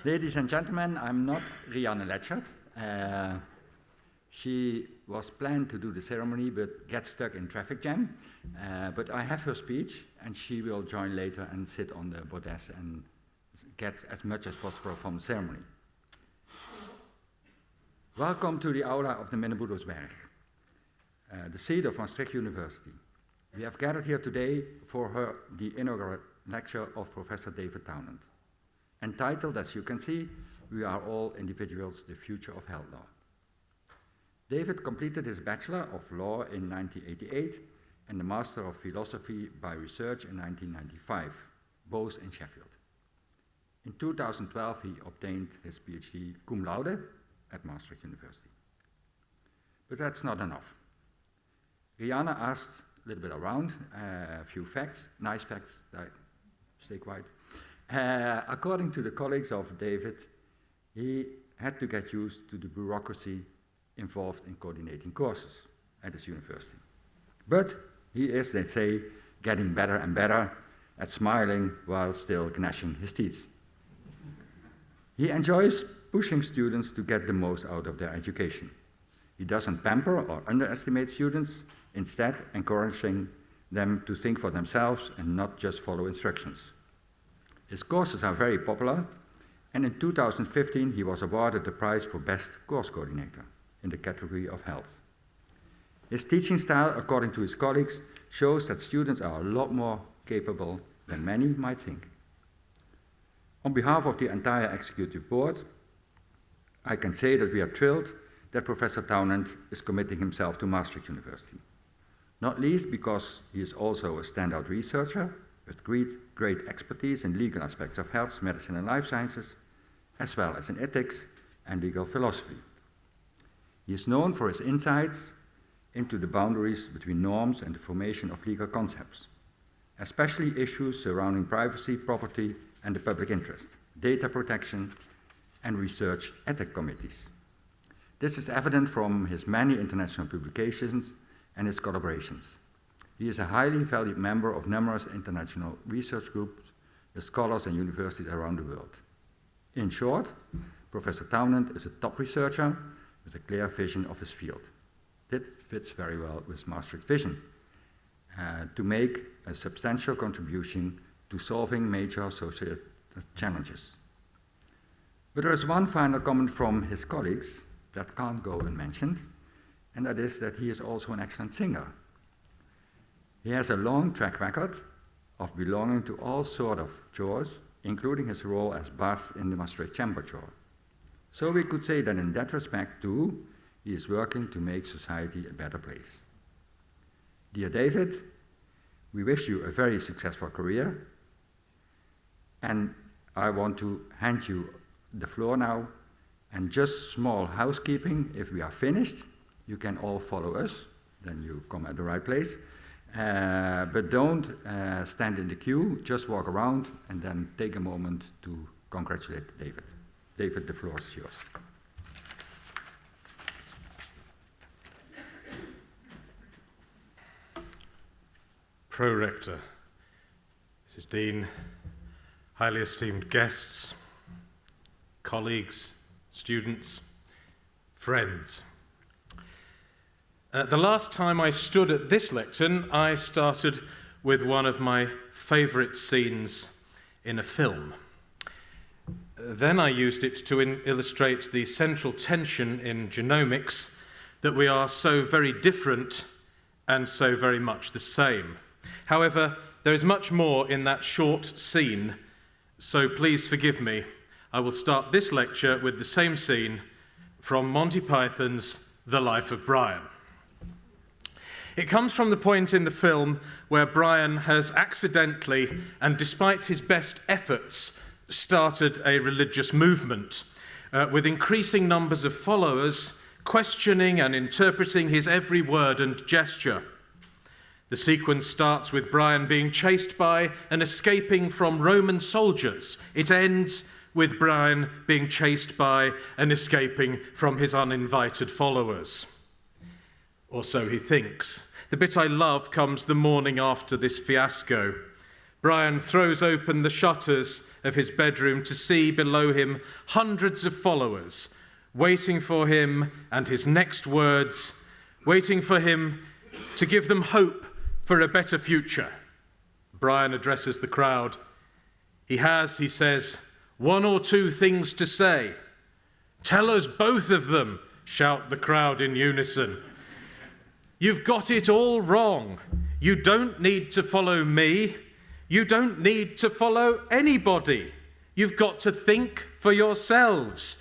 Ladies and gentlemen, I'm not Rianne Letchert. She was planned to do the ceremony but gets stuck in traffic jam. But I have her speech and she will join later and sit on the bordesse and get as much as possible from the ceremony. Welcome to the Aula of the Minneburgersberg, the seat of Maastricht University. We have gathered here today for the inaugural lecture of Professor David Townend. Entitled, as you can see, We Are All Individuals, the Future of Health Law. David completed his Bachelor of Law in 1988 and the Master of Philosophy by Research in 1995, both in Sheffield. In 2012, he obtained his PhD cum laude at Maastricht University. But that's not enough. Rianne asked a little bit around, a few facts, nice facts, stay quiet. According to the colleagues of David, he had to get used to the bureaucracy involved in coordinating courses at his university. But he is, they say, getting better and better at smiling while still gnashing his teeth. He enjoys pushing students to get the most out of their education. He doesn't pamper or underestimate students, instead encouraging them to think for themselves and not just follow instructions. His courses are very popular, and in 2015 he was awarded the prize for Best Course Coordinator in the category of health. His teaching style, according to his colleagues, shows that students are a lot more capable than many might think. On behalf of the entire executive board, I can say that we are thrilled that Professor Townend is committing himself to Maastricht University, not least because he is also a standout researcher with great expertise in legal aspects of health, medicine, and life sciences, as well as in ethics and legal philosophy. He is known for his insights into the boundaries between norms and the formation of legal concepts, especially issues surrounding privacy, property, and the public interest, data protection, and research ethics committees. This is evident from his many international publications and his collaborations. He is a highly valued member of numerous international research groups with scholars and universities around the world. In short, Professor Townend is a top researcher with a clear vision of his field. That fits very well with Maastricht's vision, to make a substantial contribution to solving major social challenges. But there is one final comment from his colleagues that can't go unmentioned, and that is that he is also an excellent singer. He has a long track record of belonging to all sorts of chores, including his role as bass in the Maastricht Chamber Choir. So we could say that in that respect, too, he is working to make society a better place. Dear David, we wish you a very successful career, and I want to hand you the floor now, and just small housekeeping. If we are finished, you can all follow us, then you come at the right place. But don't stand in the queue, just walk around and then take a moment to congratulate David. David, the floor is yours. Pro-Rector, Mrs. Dean, highly esteemed guests, colleagues, students, friends. The last time I stood at this lectern, I started with one of my favourite scenes in a film. Then I used it to illustrate the central tension in genomics, that we are so very different and so very much the same. However, there is much more in that short scene, so please forgive me. I will start this lecture with the same scene from Monty Python's The Life of Brian. It comes from the point in the film where Brian has accidentally, and despite his best efforts, started a religious movement with increasing numbers of followers questioning and interpreting his every word and gesture. The sequence starts with Brian being chased by and escaping from Roman soldiers. It ends with Brian being chased by and escaping from his uninvited followers. Or so he thinks. The bit I love comes the morning after this fiasco. Brian throws open the shutters of his bedroom to see below him hundreds of followers, waiting for him and his next words, waiting for him to give them hope for a better future. Brian addresses the crowd. He has, he says, one or two things to say. Tell us both of them, shout the crowd in unison. You've got it all wrong. You don't need to follow me. You don't need to follow anybody. You've got to think for yourselves.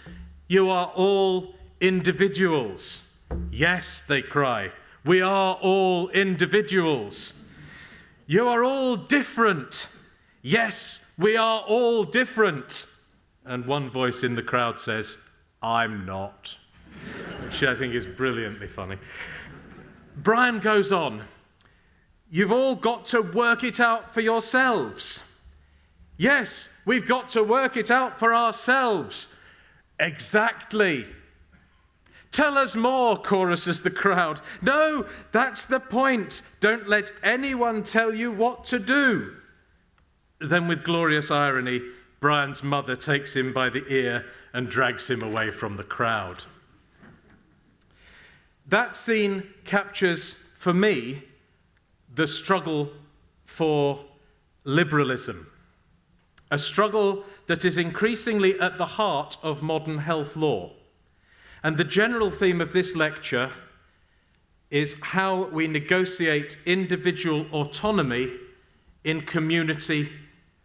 You are all individuals. Yes, they cry, we are all individuals. You are all different. Yes, we are all different. And one voice in the crowd says, I'm not, which I think is brilliantly funny. Brian goes on, you've all got to work it out for yourselves. Yes, we've got to work it out for ourselves. Exactly. Tell us more, choruses the crowd. No, that's the point. Don't let anyone tell you what to do. Then with glorious irony, Brian's mother takes him by the ear and drags him away from the crowd. That scene captures, for me, the struggle for liberalism, a struggle that is increasingly at the heart of modern health law. And the general theme of this lecture is how we negotiate individual autonomy in community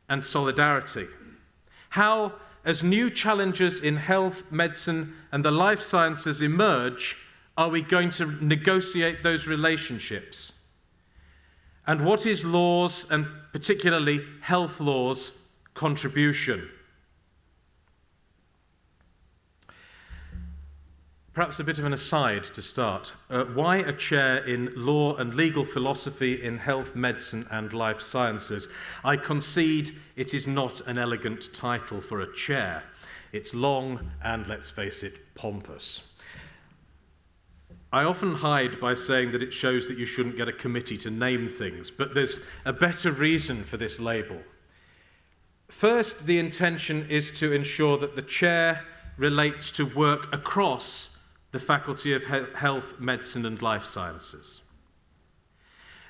and solidarity. How, as new challenges in health, medicine, and the life sciences emerge, are we going to negotiate those relationships? And what is law's, and particularly health law's, contribution? Perhaps a bit of an aside to start. Why a chair in law and legal philosophy in health, medicine, and life sciences? I concede it is not an elegant title for a chair. It's long and, let's face it, pompous. I often hide by saying that it shows that you shouldn't get a committee to name things, but there's a better reason for this label. First, the intention is to ensure that the chair relates to work across the Faculty of Health, Medicine and Life Sciences.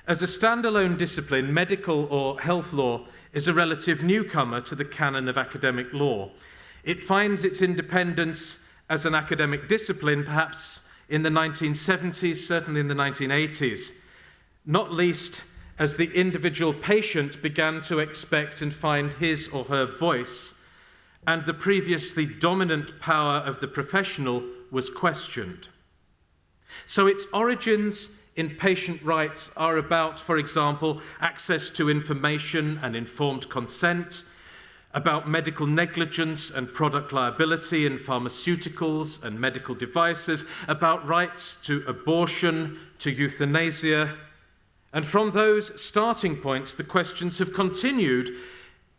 As a standalone discipline, medical or health law is a relative newcomer to the canon of academic law. It finds its independence as an academic discipline perhaps in the 1970s, certainly in the 1980s, not least as the individual patient began to expect and find his or her voice, and the previously dominant power of the professional was questioned. So its origins in patient rights are about, for example, access to information and informed consent, about medical negligence and product liability in pharmaceuticals and medical devices, about rights to abortion, to euthanasia. And from those starting points, the questions have continued.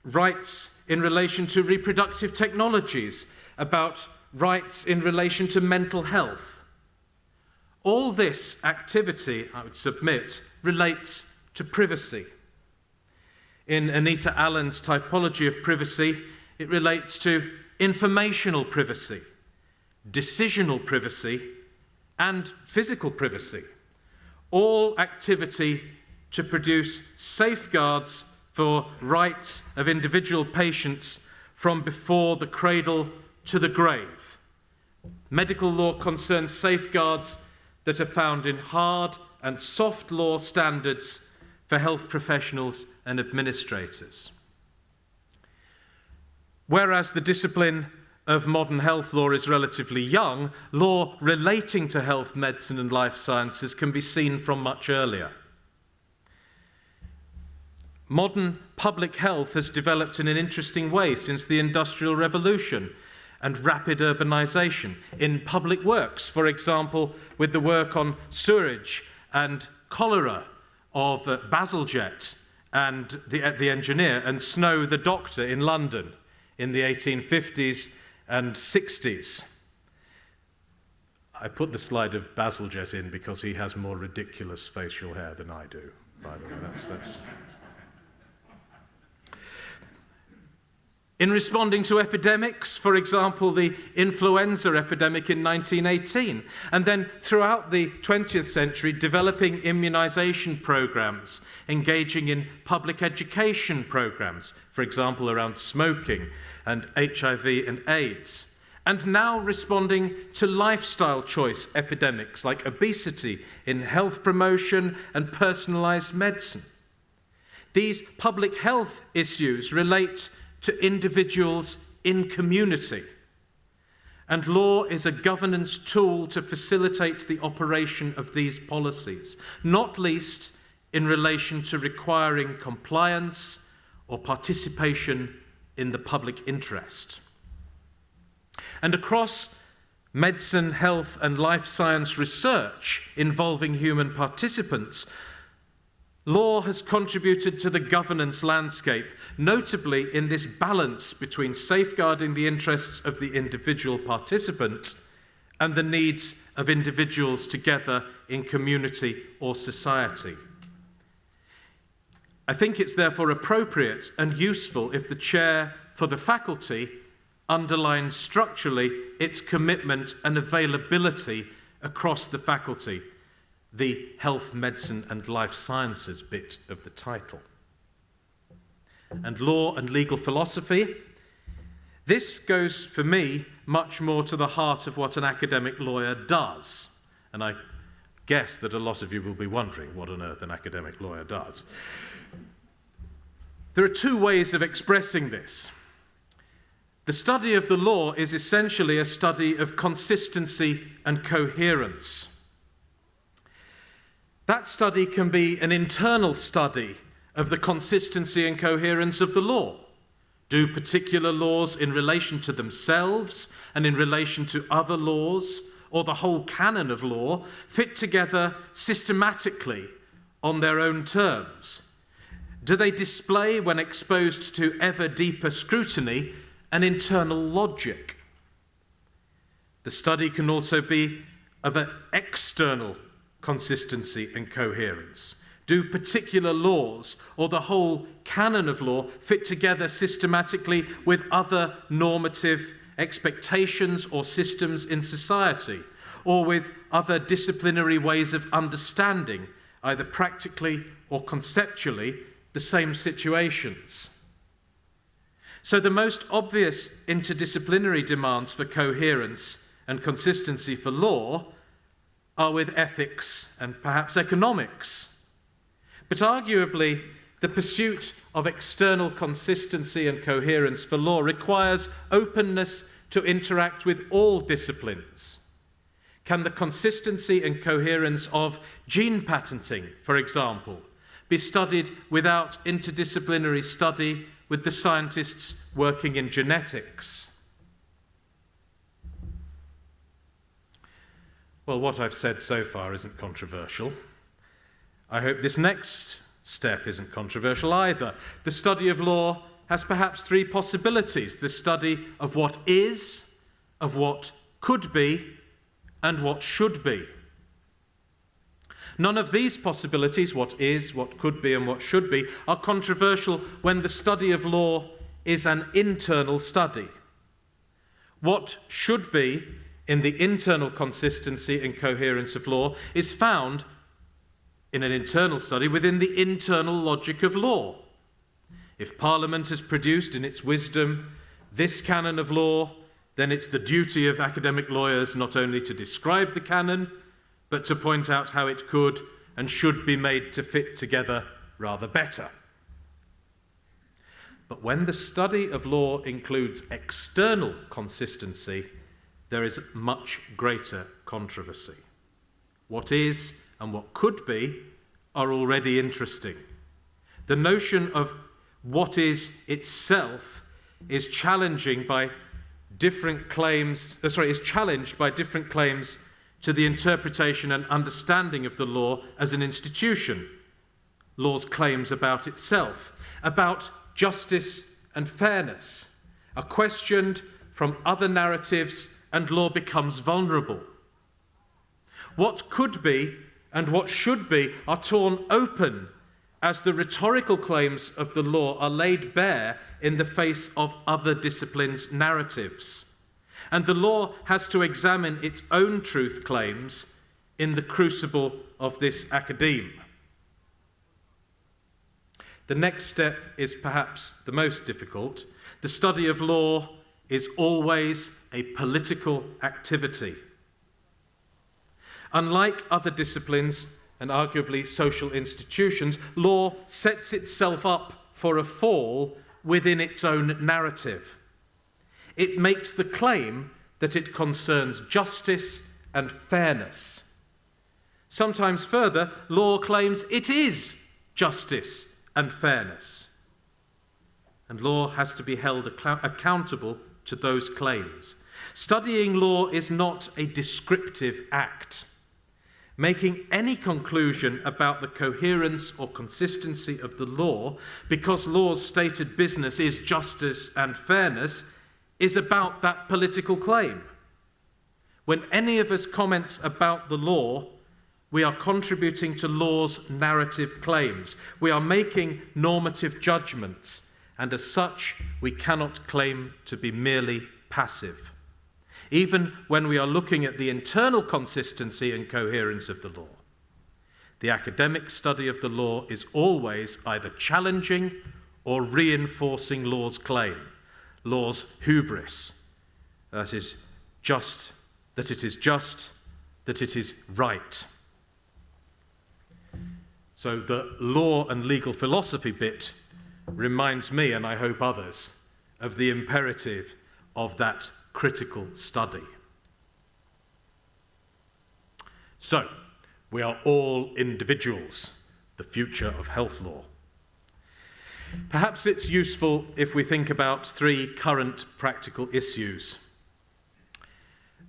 Rights in relation to reproductive technologies, about rights in relation to mental health. All this activity, I would submit, relates to privacy. In Anita Allen's typology of privacy, it relates to informational privacy, decisional privacy, and physical privacy. All activity to produce safeguards for rights of individual patients from before the cradle to the grave. Medical law concerns safeguards that are found in hard and soft law standards for health professionals and administrators. Whereas the discipline of modern health law is relatively young, law relating to health, medicine, and life sciences can be seen from much earlier. Modern public health has developed in an interesting way since the Industrial Revolution and rapid urbanization. In public works, for example, with the work on sewerage and cholera of Bazalgette and the engineer, and Snow the doctor in London in the 1850s and 60s. I put the slide of Bazalgette in because he has more ridiculous facial hair than I do, by the way. That's In responding to epidemics, for example, the influenza epidemic in 1918, and then throughout the 20th century, developing immunization programs, engaging in public education programs, for example, around smoking and HIV and AIDS, and now responding to lifestyle choice epidemics like obesity in health promotion and personalized medicine. These public health issues relate to individuals in community, and law is a governance tool to facilitate the operation of these policies, not least in relation to requiring compliance or participation in the public interest. And across medicine, health, and life science research involving human participants, law has contributed to the governance landscape, notably in this balance between safeguarding the interests of the individual participant and the needs of individuals together in community or society. I think it's therefore appropriate and useful if the chair for the faculty underlines structurally its commitment and availability across the faculty, the health, medicine and life sciences bit of the title. And law and legal philosophy, this goes for me much more to the heart of what an academic lawyer does. And I guess that a lot of you will be wondering what on earth an academic lawyer does. There are two ways of expressing this. The study of the law is essentially a study of consistency and coherence. That study can be an internal study of the consistency and coherence of the law. Do particular laws in relation to themselves and in relation to other laws, or the whole canon of law, fit together systematically on their own terms? Do they display, when exposed to ever deeper scrutiny, an internal logic? The study can also be of an external consistency and coherence. Do particular laws or the whole canon of law fit together systematically with other normative expectations or systems in society, or with other disciplinary ways of understanding, either practically or conceptually, the same situations? So the most obvious interdisciplinary demands for coherence and consistency for law are with ethics and perhaps economics. But arguably, the pursuit of external consistency and coherence for law requires openness to interact with all disciplines. Can the consistency and coherence of gene patenting, for example, be studied without interdisciplinary study with the scientists working in genetics? Well, what I've said so far isn't controversial. I hope this next step isn't controversial either. The study of law has perhaps three possibilities: the study of what is, of what could be, and what should be. None of these possibilities, what is, what could be, and what should be, are controversial when the study of law is an internal study. What should be in the internal consistency and coherence of law is found in an internal study within the internal logic of law. If Parliament has produced in its wisdom this canon of law, then it's the duty of academic lawyers not only to describe the canon, but to point out how it could and should be made to fit together rather better. But when the study of law includes external consistency, there is much greater controversy. What is and what could be are already interesting. The notion of what is itself is challenged by different claims to the interpretation and understanding of the law as an institution. Law's claims about itself, about justice and fairness, are questioned from other narratives, and law becomes vulnerable. What could be and what should be are torn open as the rhetorical claims of the law are laid bare in the face of other disciplines' narratives. And the law has to examine its own truth claims in the crucible of this academe. The next step is perhaps the most difficult. The study of law is always a political activity. Unlike other disciplines and arguably social institutions, law sets itself up for a fall within its own narrative. It makes the claim that it concerns justice and fairness. Sometimes further, law claims it is justice and fairness. And law has to be held accountable to those claims. Studying law is not a descriptive act. Making any conclusion about the coherence or consistency of the law, because law's stated business is justice and fairness, is about that political claim. When any of us comments about the law, we are contributing to law's narrative claims. We are making normative judgments, and as such, we cannot claim to be merely passive. Even when we are looking at the internal consistency and coherence of the law, the academic study of the law is always either challenging or reinforcing law's claim, law's hubris, that it is just, that it is right. So the law and legal philosophy bit reminds me, and I hope others, of the imperative of that critical study. So, we are all individuals, the future of health law. Perhaps it's useful if we think about three current practical issues.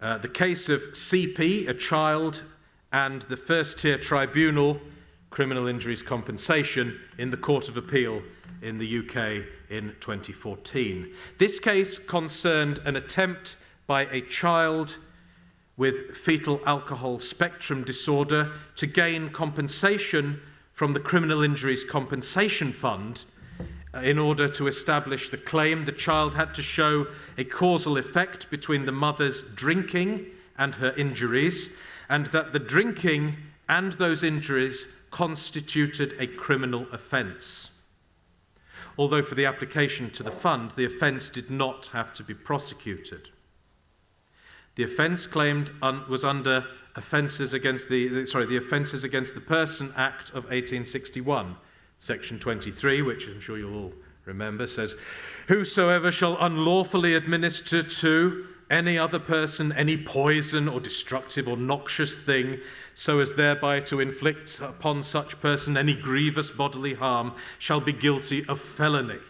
The case of CP, a child, and the first-tier tribunal, criminal injuries compensation, in the Court of Appeal in the UK in 2014. This case concerned an attempt by a child with fetal alcohol spectrum disorder to gain compensation from the Criminal Injuries Compensation Fund. In order to establish the claim, the child had to show a causal effect between the mother's drinking and her injuries, and that the drinking and those injuries constituted a criminal offence. Although for the application to the fund, the offence did not have to be prosecuted. The offence claimed was under the Offences Against the Person Act of 1861, Section 23, which I'm sure you'll all remember, says, "Whosoever shall unlawfully administer to any other person any poison or destructive or noxious thing, so as thereby to inflict upon such person any grievous bodily harm, shall be guilty of felony,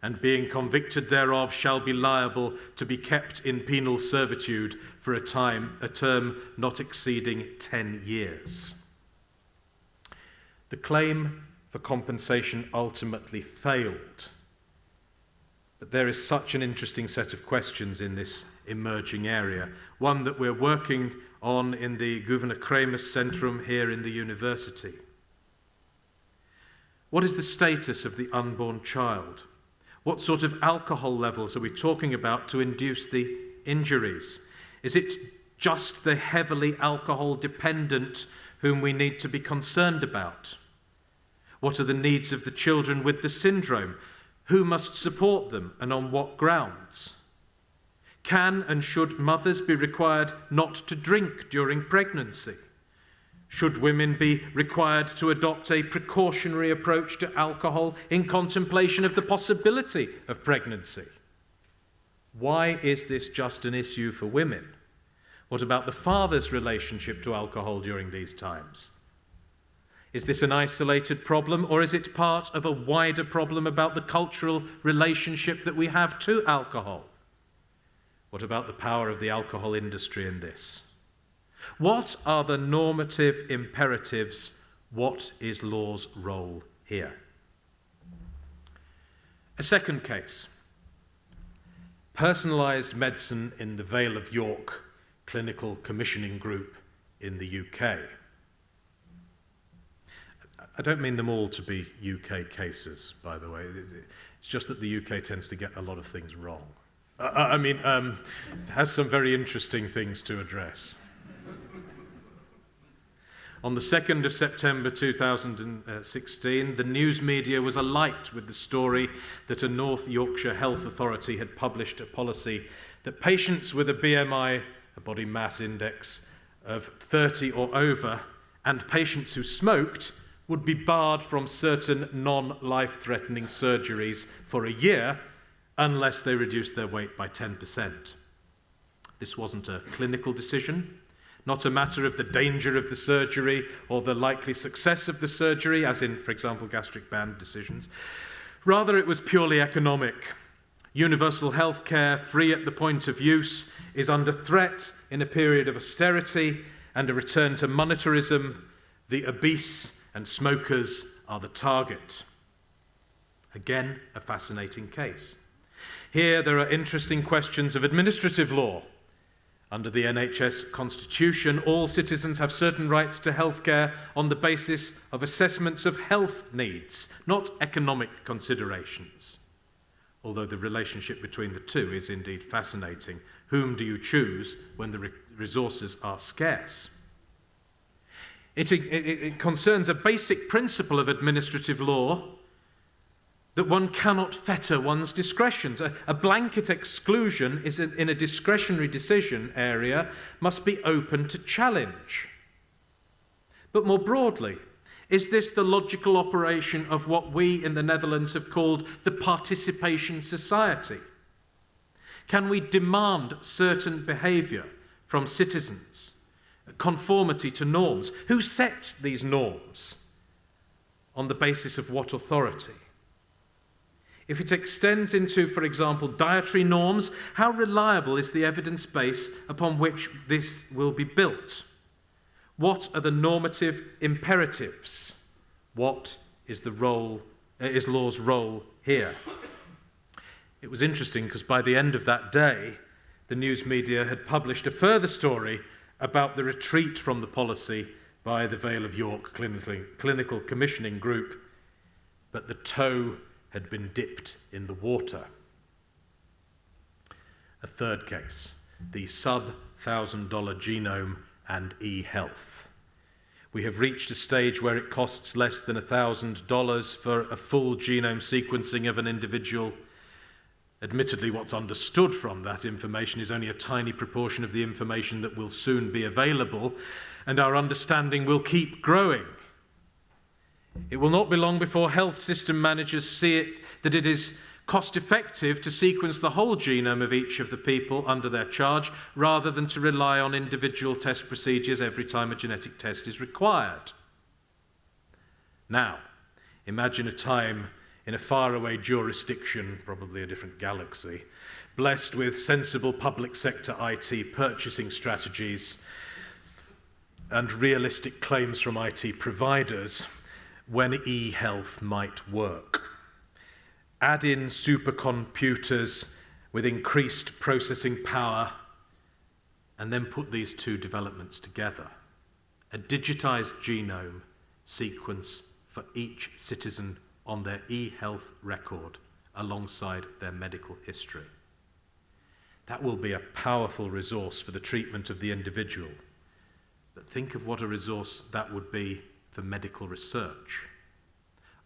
and being convicted thereof shall be liable to be kept in penal servitude for a term not exceeding 10 years. The claim for compensation ultimately failed. But there is such an interesting set of questions in this emerging area, one that we're working on in the Governor Kremus Centrum here in the university. What is the status of the unborn child? What sort of alcohol levels are we talking about to induce the injuries? Is it just the heavily alcohol dependent whom we need to be concerned about? What are the needs of the children with the syndrome? Who must support them and on what grounds? Can and should mothers be required not to drink during pregnancy? Should women be required to adopt a precautionary approach to alcohol in contemplation of the possibility of pregnancy? Why is this just an issue for women? What about the father's relationship to alcohol during these times? Is this an isolated problem, or is it part of a wider problem about the cultural relationship that we have to alcohol? What about the power of the alcohol industry in this? What are the normative imperatives? What is law's role here? A second case. Personalised medicine in the Vale of York Clinical Commissioning Group in the UK. I don't mean them all to be UK cases, by the way. It's just that the UK tends to get a lot of things wrong. It has some very interesting things to address. On the 2nd of September 2016, the news media was alight with the story that a North Yorkshire health authority had published a policy that patients with a BMI, a body mass index, of 30 or over, and patients who smoked would be barred from certain non-life-threatening surgeries for a year unless they reduced their weight by 10%. This wasn't a clinical decision, not a matter of the danger of the surgery or the likely success of the surgery, as in, for example, gastric band decisions. Rather, it was purely economic. Universal health care, free at the point of use, is under threat in a period of austerity and a return to monetarism. The obese and smokers are the target. Again, a fascinating case. Here, there are interesting questions of administrative law. Under the NHS Constitution, all citizens have certain rights to healthcare on the basis of assessments of health needs, not economic considerations. Although the relationship between the two is indeed fascinating. Whom do you choose when the resources are scarce? It concerns a basic principle of administrative law that one cannot fetter one's discretions. A blanket exclusion in a discretionary decision area must be open to challenge. But more broadly, is this the logical operation of what we in the Netherlands have called the participation society? Can we demand certain behaviour from citizens, conformity to norms? Who sets these norms? On the basis of what authority? If it extends into, for example, dietary norms, how reliable is the evidence base upon which this will be built? What are the normative imperatives? What is law's role here? It was interesting because by the end of that day, the news media had published a further story about the retreat from the policy by the Vale of York Clinical Commissioning Group, but the toe had been dipped in the water. A third case, the sub-$1,000 genome and e-health. We have reached a stage where it costs less than $1,000 for a full genome sequencing of an individual. Admittedly, what's understood from that information is only a tiny proportion of the information that will soon be available, and our understanding will keep growing. It will not be long before health system managers see that it is cost-effective to sequence the whole genome of each of the people under their charge, rather than to rely on individual test procedures every time a genetic test is required. Now, imagine a time in a faraway jurisdiction, probably a different galaxy, blessed with sensible public sector IT purchasing strategies and realistic claims from IT providers, when e-health might work. Add in supercomputers with increased processing power, and then put these two developments together. A digitized genome sequence for each citizen on their e-health record alongside their medical history. That will be a powerful resource for the treatment of the individual. But think of what a resource that would be for medical research.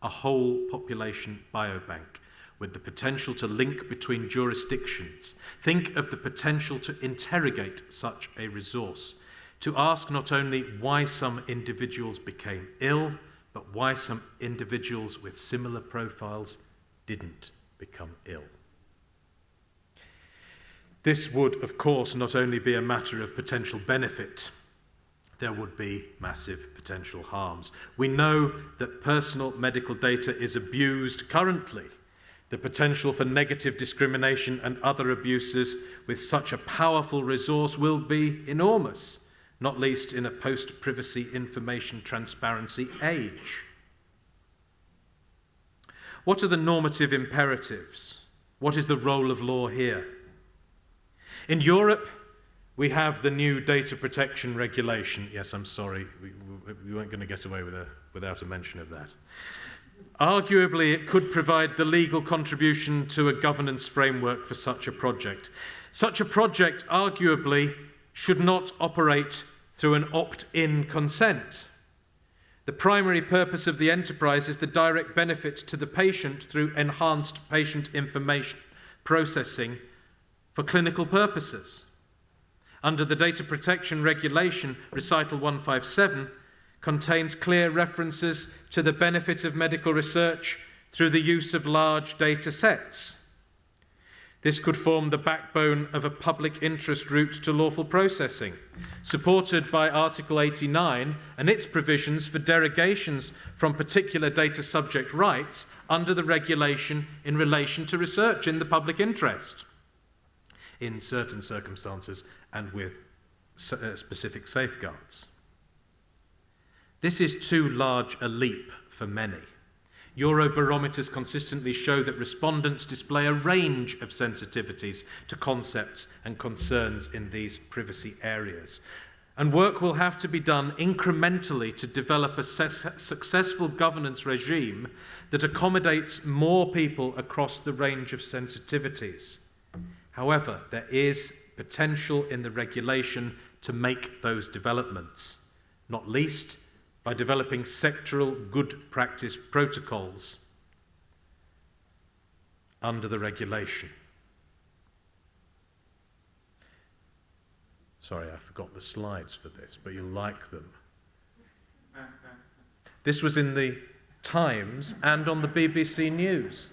A whole population biobank with the potential to link between jurisdictions. Think of the potential to interrogate such a resource, to ask not only why some individuals became ill, but why some individuals with similar profiles didn't become ill. This would, of course, not only be a matter of potential benefit, there would be massive potential harms. We know that personal medical data is abused currently. The potential for negative discrimination and other abuses with such a powerful resource will be enormous, not least in a post-privacy information transparency age. What are the normative imperatives? What is the role of law here? In Europe, we have the new data protection regulation. Yes, I'm sorry, we weren't going to get away without a mention of that. Arguably, it could provide the legal contribution to a governance framework for such a project. Such a project, arguably, should not operate through an opt-in consent. The primary purpose of the enterprise is the direct benefit to the patient through enhanced patient information processing for clinical purposes. Under the Data Protection Regulation, Recital 157 contains clear references to the benefit of medical research through the use of large data sets. This could form the backbone of a public interest route to lawful processing, supported by Article 89 and its provisions for derogations from particular data subject rights under the regulation in relation to research in the public interest, in certain circumstances and with specific safeguards. This is too large a leap for many. Eurobarometers consistently show that respondents display a range of sensitivities to concepts and concerns in these privacy areas. And work will have to be done incrementally to develop a successful governance regime that accommodates more people across the range of sensitivities. However, there is potential in the regulation to make those developments, not least by developing sectoral good practice protocols under the regulation. Sorry, I forgot the slides for this, but you'll like them. This was in the Times and on the BBC News.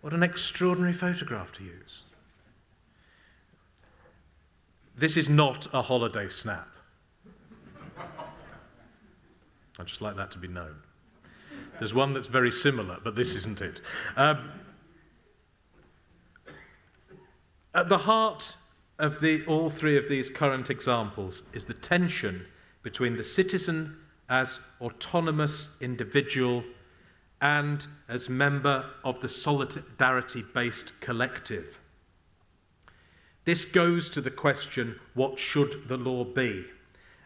What an extraordinary photograph to use. This is not a holiday snap. I'd just like that to be known. There's one that's very similar, but this isn't it. At the heart of all three of these current examples is the tension between the citizen as autonomous individual and as member of the solidarity-based collective. This goes to the question, what should the law be?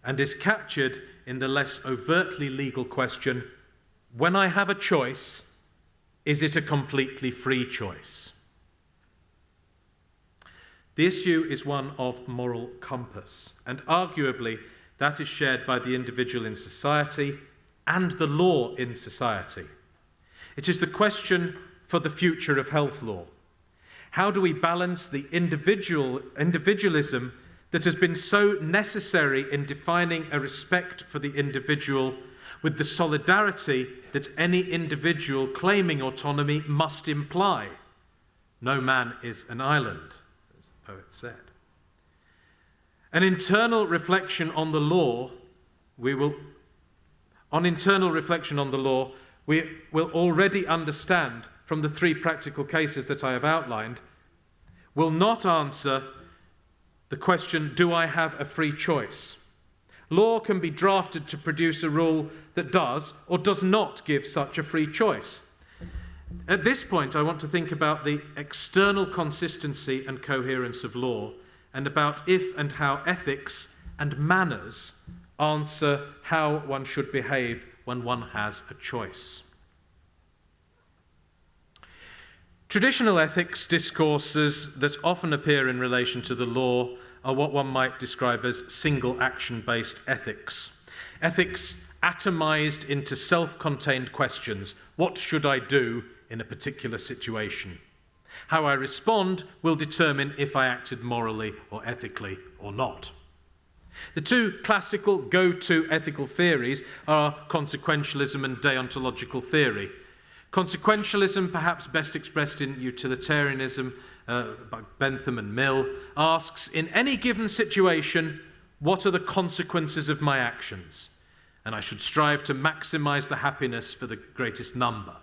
And is captured in the less overtly legal question, when I have a choice, is it a completely free choice? The issue is one of moral compass, and arguably that is shared by the individual in society and the law in society. It is the question for the future of health law. How do we balance the individualism that has been so necessary in defining a respect for the individual with the solidarity that any individual claiming autonomy must imply? No man is an island, as the poet said. An internal reflection on the law, we will already understand from the three practical cases that I have outlined, will not answer the question, do I have a free choice? Law can be drafted to produce a rule that does or does not give such a free choice. At this point, I want to think about the external consistency and coherence of law and about if and how ethics and manners answer how one should behave when one has a choice. Traditional ethics discourses that often appear in relation to the law are what one might describe as single action-based ethics. Ethics atomized into self-contained questions. What should I do in a particular situation? How I respond will determine if I acted morally or ethically or not. The two classical go-to ethical theories are consequentialism and deontological theory. Consequentialism, perhaps best expressed in utilitarianism by Bentham and Mill, asks, in any given situation, what are the consequences of my actions? And I should strive to maximize the happiness for the greatest number.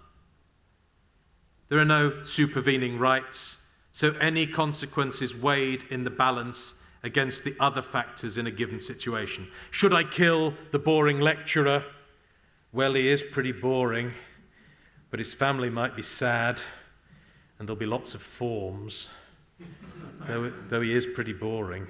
There are no supervening rights, so any consequence is weighed in the balance against the other factors in a given situation. Should I kill the boring lecturer? Well, he is pretty boring, but his family might be sad, and there'll be lots of forms, though he is pretty boring.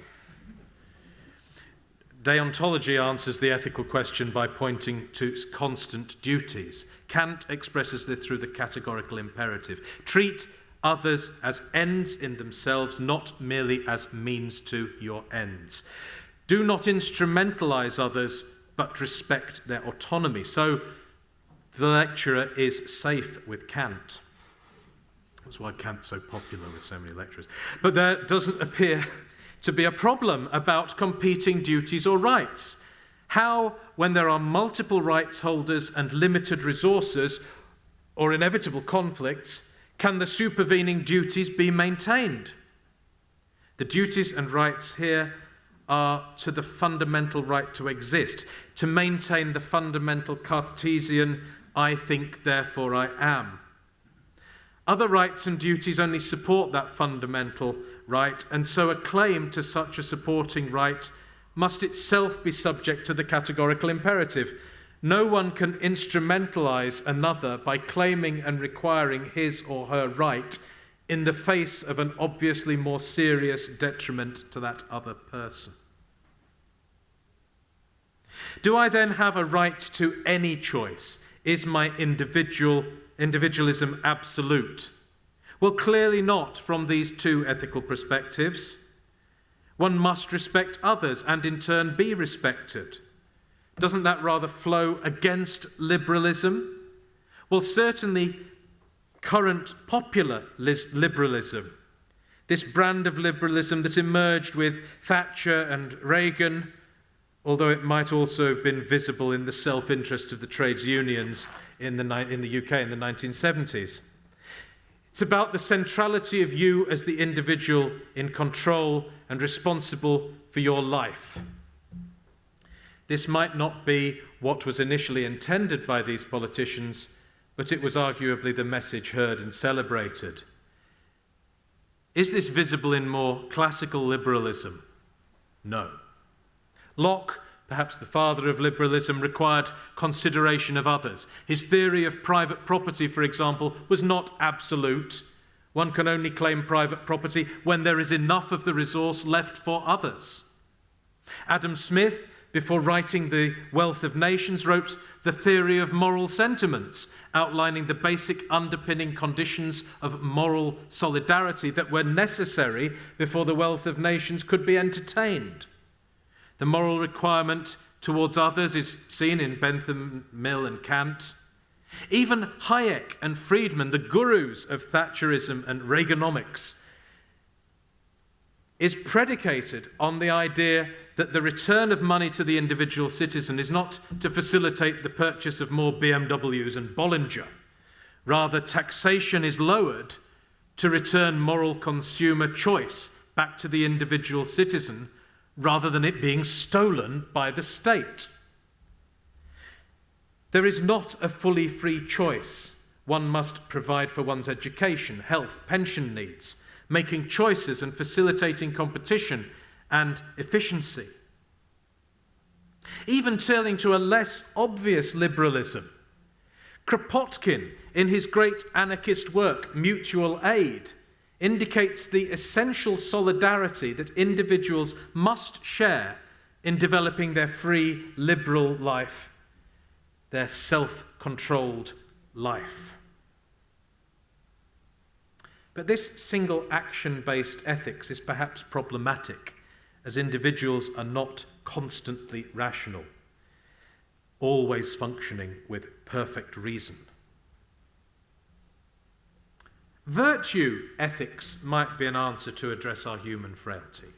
Deontology answers the ethical question by pointing to constant duties. Kant expresses this through the categorical imperative. Treat others as ends in themselves, not merely as means to your ends. Do not instrumentalize others, but respect their autonomy. So the lecturer is safe with Kant. That's why Kant's so popular with so many lecturers. But there doesn't appear to be a problem about competing duties or rights. How, when there are multiple rights holders and limited resources or inevitable conflicts, can the supervening duties be maintained? The duties and rights here are to the fundamental right to exist, to maintain the fundamental Cartesian I think, therefore I am. Other rights and duties only support that fundamental right, and so a claim to such a supporting right must itself be subject to the categorical imperative. No one can instrumentalize another by claiming and requiring his or her right in the face of an obviously more serious detriment to that other person. Do I then have a right to any choice? Is my individualism absolute? Well, clearly not from these two ethical perspectives. One must respect others and in turn be respected. Doesn't that rather flow against liberalism? Well, certainly current popular liberalism, this brand of liberalism that emerged with Thatcher and Reagan, although it might also have been visible in the self-interest of the trades unions in the UK in the 1970s. It's about the centrality of you as the individual in control and responsible for your life. This might not be what was initially intended by these politicians, but it was arguably the message heard and celebrated. Is this visible in more classical liberalism? No. Locke, perhaps the father of liberalism, required consideration of others. His theory of private property, for example, was not absolute. One can only claim private property when there is enough of the resource left for others. Adam Smith, before writing The Wealth of Nations, wrote The Theory of Moral Sentiments, outlining the basic underpinning conditions of moral solidarity that were necessary before the wealth of nations could be entertained. The moral requirement towards others is seen in Bentham, Mill and Kant. Even Hayek and Friedman, the gurus of Thatcherism and Reaganomics, is predicated on the idea that the return of money to the individual citizen is not to facilitate the purchase of more BMWs and Bollinger. Rather, taxation is lowered to return moral consumer choice back to the individual citizen, rather than it being stolen by the state. There is not a fully free choice. One must provide for one's education, health, pension needs, making choices and facilitating competition and efficiency. Even turning to a less obvious liberalism, Kropotkin, in his great anarchist work, Mutual Aid, indicates the essential solidarity that individuals must share in developing their free, liberal life, their self-controlled life. But this single action-based ethics is perhaps problematic, as individuals are not constantly rational, always functioning with perfect reason. Virtue ethics might be an answer to address our human frailty.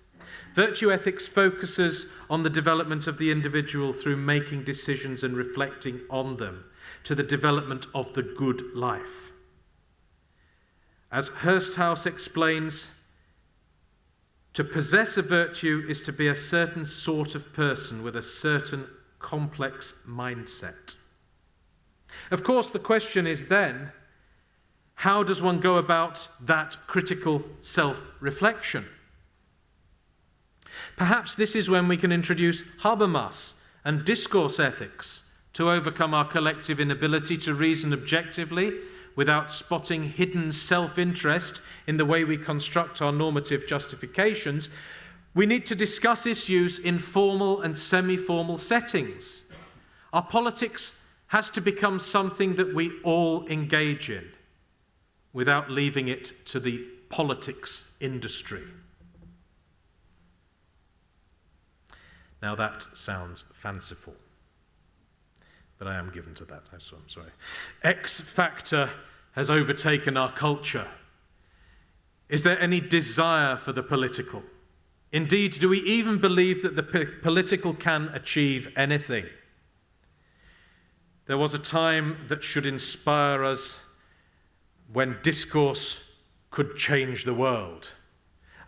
Virtue ethics focuses on the development of the individual through making decisions and reflecting on them, to the development of the good life. As Hursthouse explains, to possess a virtue is to be a certain sort of person with a certain complex mindset. Of course, the question is then, how does one go about that critical self-reflection? Perhaps this is when we can introduce Habermas and discourse ethics to overcome our collective inability to reason objectively without spotting hidden self-interest in the way we construct our normative justifications. We need to discuss issues in formal and semi-formal settings. Our politics has to become something that we all engage in without leaving it to the politics industry. Now that sounds fanciful, but I am given to that, so I'm sorry. X factor has overtaken our culture. Is there any desire for the political? Indeed, do we even believe that the political can achieve anything? There was a time that should inspire us when discourse could change the world.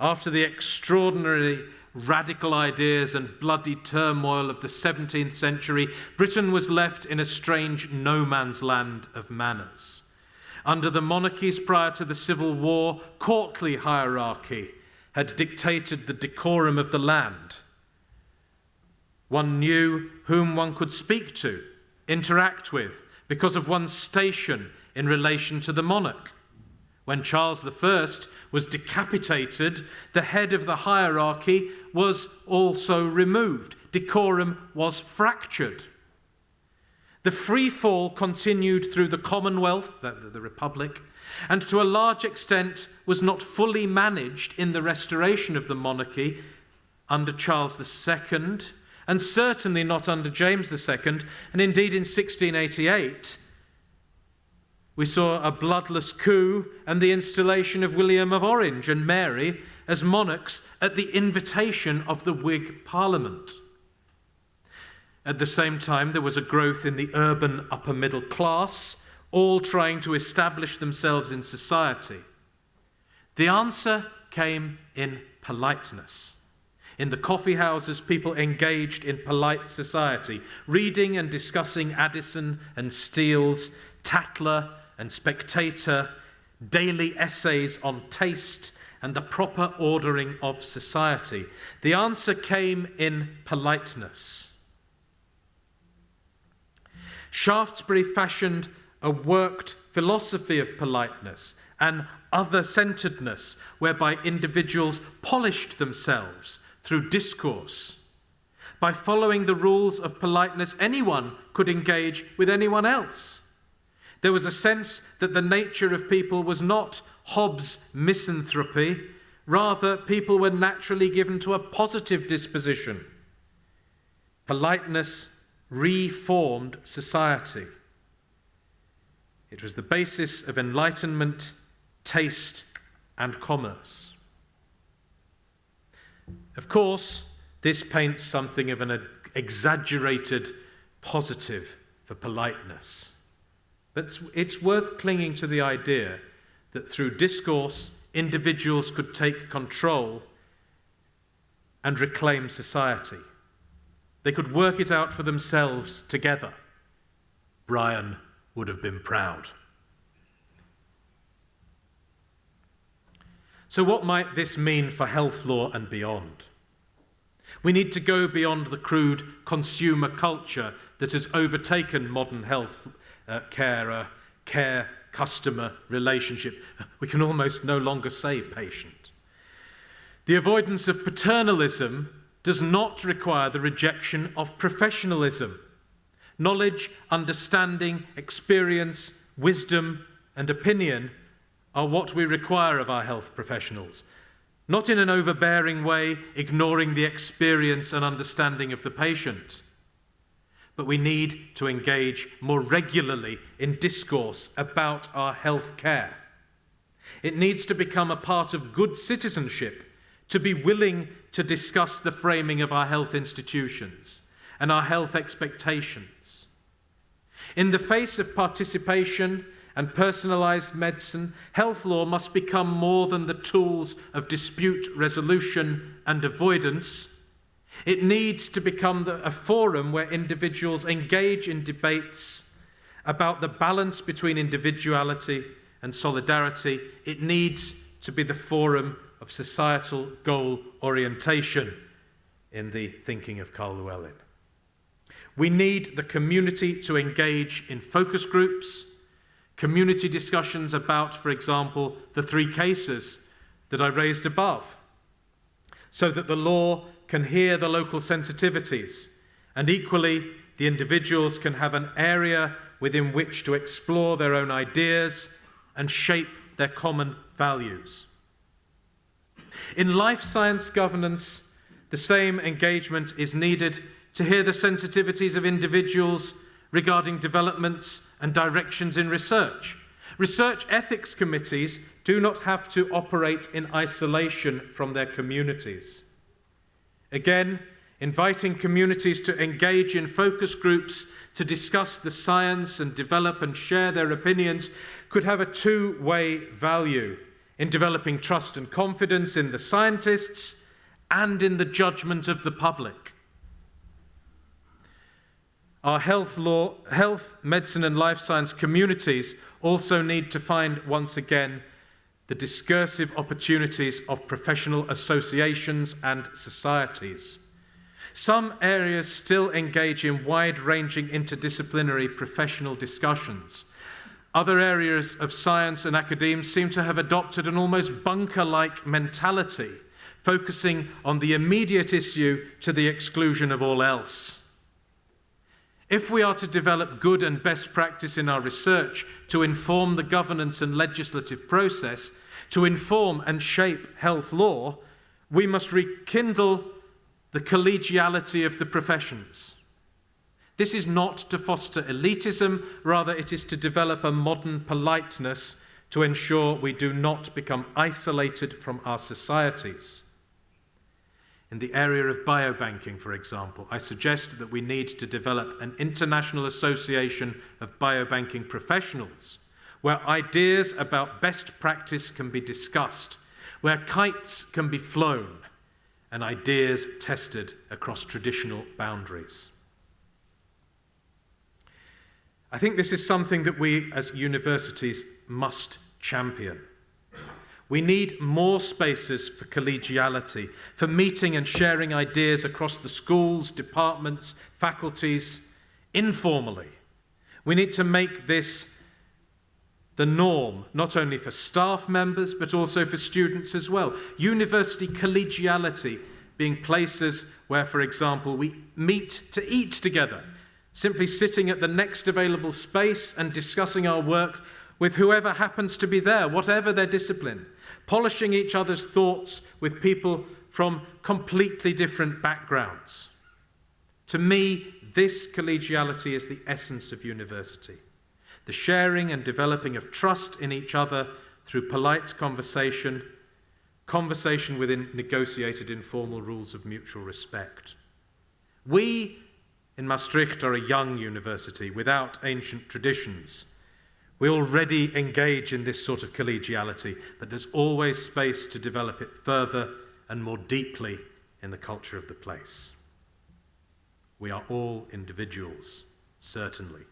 After the extraordinary radical ideas and bloody turmoil of the 17th century, Britain was left in a strange no man's land of manners. Under the monarchies prior to the Civil War, courtly hierarchy had dictated the decorum of the land. One knew whom one could speak to, interact with, because of one's station in relation to the monarch. When Charles I was decapitated, the head of the hierarchy was also removed. Decorum was fractured. The free fall continued through the Commonwealth, the Republic, and to a large extent was not fully managed in the restoration of the monarchy under Charles II, and certainly not under James II, and indeed in 1688, we saw a bloodless coup and the installation of William of Orange and Mary as monarchs at the invitation of the Whig Parliament. At the same time, there was a growth in the urban upper middle class, all trying to establish themselves in society. The answer came in politeness. In the coffee houses, people engaged in polite society, reading and discussing Addison and Steele's Tatler and Spectator, daily essays on taste and the proper ordering of society. The answer came in politeness. Shaftesbury fashioned a worked philosophy of politeness and other-centeredness, whereby individuals polished themselves through discourse. By following the rules of politeness, anyone could engage with anyone else. There was a sense that the nature of people was not Hobbes' misanthropy, rather people were naturally given to a positive disposition. Politeness reformed society. It was the basis of enlightenment, taste, and commerce. Of course, this paints something of an exaggerated positive for politeness. But it's worth clinging to the idea that through discourse, individuals could take control and reclaim society. They could work it out for themselves together. Brian would have been proud. So what might this mean for health law and beyond? We need to go beyond the crude consumer culture that has overtaken modern health care-customer relationship. We can almost no longer say patient. The avoidance of paternalism does not require the rejection of professionalism. Knowledge, understanding, experience, wisdom, and opinion are what we require of our health professionals, not in an overbearing way, ignoring the experience and understanding of the patient. But we need to engage more regularly in discourse about our health care. It needs to become a part of good citizenship to be willing to discuss the framing of our health institutions and our health expectations. In the face of participation and personalised medicine, health law must become more than the tools of dispute resolution and avoidance. It needs to become a forum where individuals engage in debates about the balance between individuality and solidarity. It needs to be the forum of societal goal orientation in the thinking of Carl Llewellyn. We need the community to engage in focus groups, community discussions about, for example, the 3 cases that I raised above. so that the law can hear the local sensitivities, and equally, the individuals can have an area within which to explore their own ideas and shape their common values. In life science governance, the same engagement is needed to hear the sensitivities of individuals regarding developments and directions in research. Research ethics committees do not have to operate in isolation from their communities. Again, inviting communities to engage in focus groups to discuss the science and develop and share their opinions could have a two-way value in developing trust and confidence in the scientists and in the judgment of the public. Our health, medicine and life science communities also need to find once again the discursive opportunities of professional associations and societies. Some areas still engage in wide-ranging interdisciplinary professional discussions. Other areas of science and academia seem to have adopted an almost bunker-like mentality, focusing on the immediate issue to the exclusion of all else. If we are to develop good and best practice in our research to inform the governance and legislative process, to inform and shape health law, we must rekindle the collegiality of the professions. This is not to foster elitism, rather it is to develop a modern politeness to ensure we do not become isolated from our societies. In the area of biobanking, for example, I suggest that we need to develop an international association of biobanking professionals, where ideas about best practice can be discussed, where kites can be flown, and ideas tested across traditional boundaries. I think this is something that we as universities must champion. We need more spaces for collegiality, for meeting and sharing ideas across the schools, departments, faculties, informally. We need to make this the norm, not only for staff members, but also for students as well. University collegiality being places where, for example, we meet to eat together, simply sitting at the next available space and discussing our work with whoever happens to be there, whatever their discipline, polishing each other's thoughts with people from completely different backgrounds. To me, this collegiality is the essence of university. The sharing and developing of trust in each other through polite conversation within negotiated informal rules of mutual respect. We in Maastricht are a young university without ancient traditions. We already engage in this sort of collegiality, but there's always space to develop it further and more deeply in the culture of the place. We are all individuals, certainly.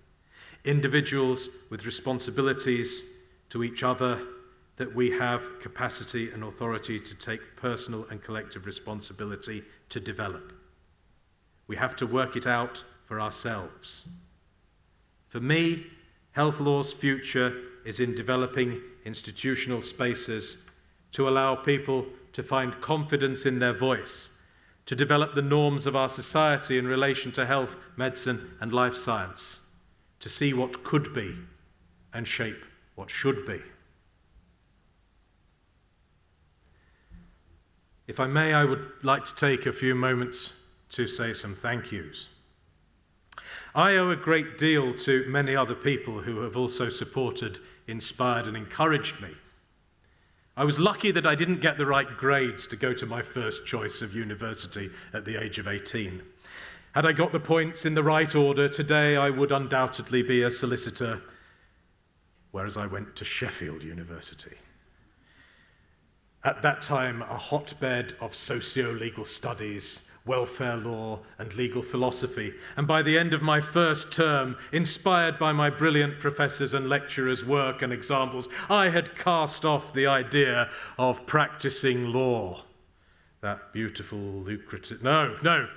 Individuals with responsibilities to each other that we have capacity and authority to take personal and collective responsibility to develop. We have to work it out for ourselves. For me, health law's future is in developing institutional spaces to allow people to find confidence in their voice, to develop the norms of our society in relation to health, medicine, and life science, to see what could be and shape what should be. If I may, I would like to take a few moments to say some thank yous. I owe a great deal to many other people who have also supported, inspired, and encouraged me. I was lucky that I didn't get the right grades to go to my first choice of university at the age of 18. Had I got the points in the right order, today I would undoubtedly be a solicitor, whereas I went to Sheffield University. At that time, a hotbed of socio-legal studies, welfare law, and legal philosophy. And by the end of my first term, inspired by my brilliant professors' and lecturers' work and examples, I had cast off the idea of practicing law. That beautiful, lucrative... No.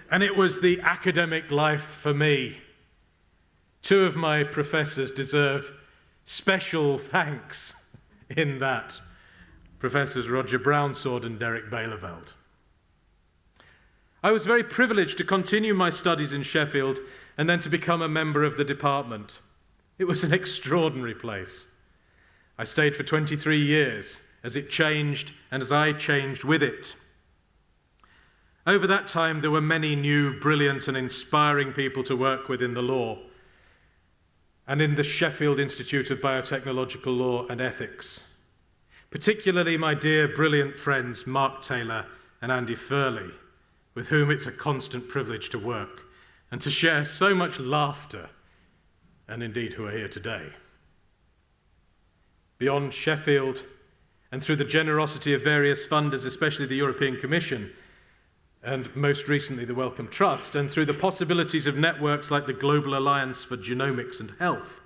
And it was the academic life for me. Two of my professors deserve special thanks in that. Professors Roger Brownsword and Derek Baileveld. I was very privileged to continue my studies in Sheffield and then to become a member of the department. It was an extraordinary place. I stayed for 23 years as it changed and as I changed with it. Over that time, there were many new, brilliant and inspiring people to work with in the law and in the Sheffield Institute of Biotechnological Law and Ethics. Particularly my dear, brilliant friends, Mark Taylor and Andy Furley, with whom it's a constant privilege to work and to share so much laughter, and indeed who are here today. Beyond Sheffield, and through the generosity of various funders, especially the European Commission, and most recently the Wellcome Trust, and through the possibilities of networks like the Global Alliance for Genomics and Health,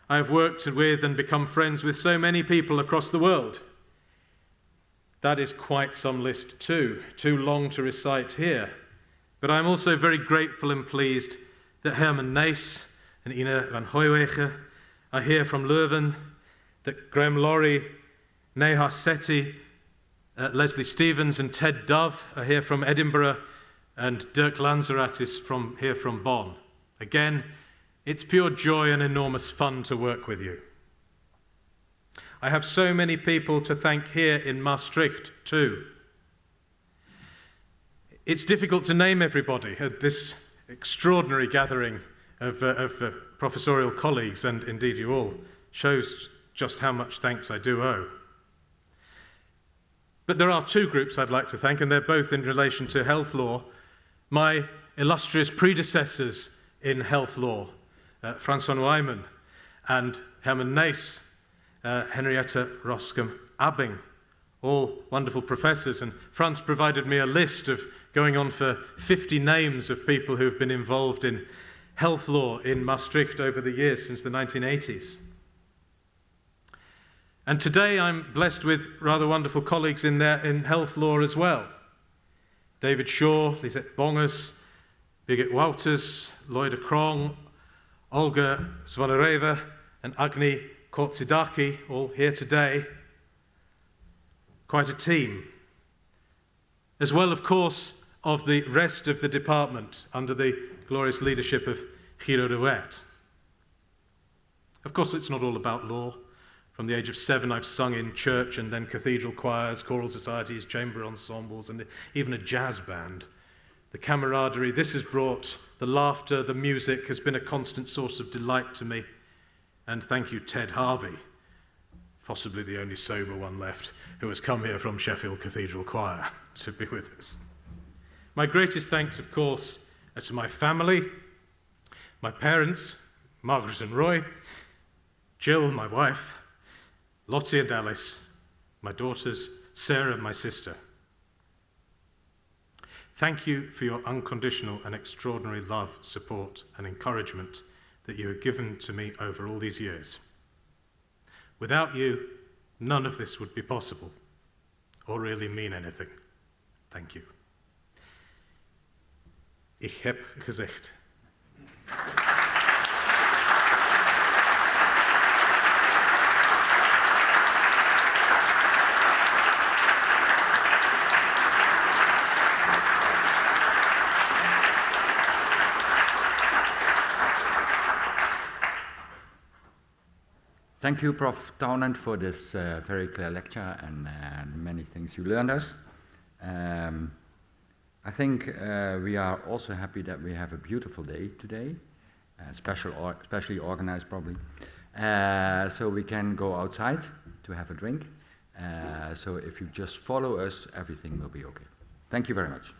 I have worked with and become friends with so many people across the world. That is quite some list too long to recite here. But I'm also very grateful and pleased that Herman Naes and Ina van Hooiwege are here from Leuven, that Graham Laurie, Neha Sethi, Leslie Stevens and Ted Dove are here from Edinburgh, and Dirk Lanzerat is here from Bonn. Again, it's pure joy and enormous fun to work with you. I have so many people to thank here in Maastricht too. It's difficult to name everybody at this extraordinary gathering of professorial colleagues, and indeed you all, shows just how much thanks I do owe. But there are two groups I'd like to thank, and they're both in relation to health law. My illustrious predecessors in health law, François Neumann and Herman Naes, Henrietta Roscombe-Abbing, all wonderful professors. And Franz provided me a list of going on for 50 names of people who have been involved in health law in Maastricht over the years since the 1980s. And today I'm blessed with rather wonderful colleagues in health law as well. David Shaw, Lisette Bongers, Birgit Wouters, Lloyda Krong, Olga Zvonareva, and Agni Kortsidaki, all here today. Quite a team. As well, of course, of the rest of the department under the glorious leadership of Guido de Wet. Of course, it's not all about law. From the age of 7, I've sung in church and then cathedral choirs, choral societies, chamber ensembles, and even a jazz band. The camaraderie this has brought, the laughter, the music, has been a constant source of delight to me. And thank you, Ted Harvey, possibly the only sober one left, who has come here from Sheffield Cathedral Choir to be with us. My greatest thanks, of course, are to my family, my parents, Margaret and Roy, Jill, my wife, Lottie and Alice, my daughters, Sarah and my sister. Thank you for your unconditional and extraordinary love, support and encouragement that you have given to me over all these years. Without you, none of this would be possible or really mean anything. Thank you. Ich heb gezegd. Thank you, Prof. Townend, for this very clear lecture and many things you learned us. I think we are also happy that we have a beautiful day today, specially organized probably. So we can go outside to have a drink. So if you just follow us, everything will be okay. Thank you very much.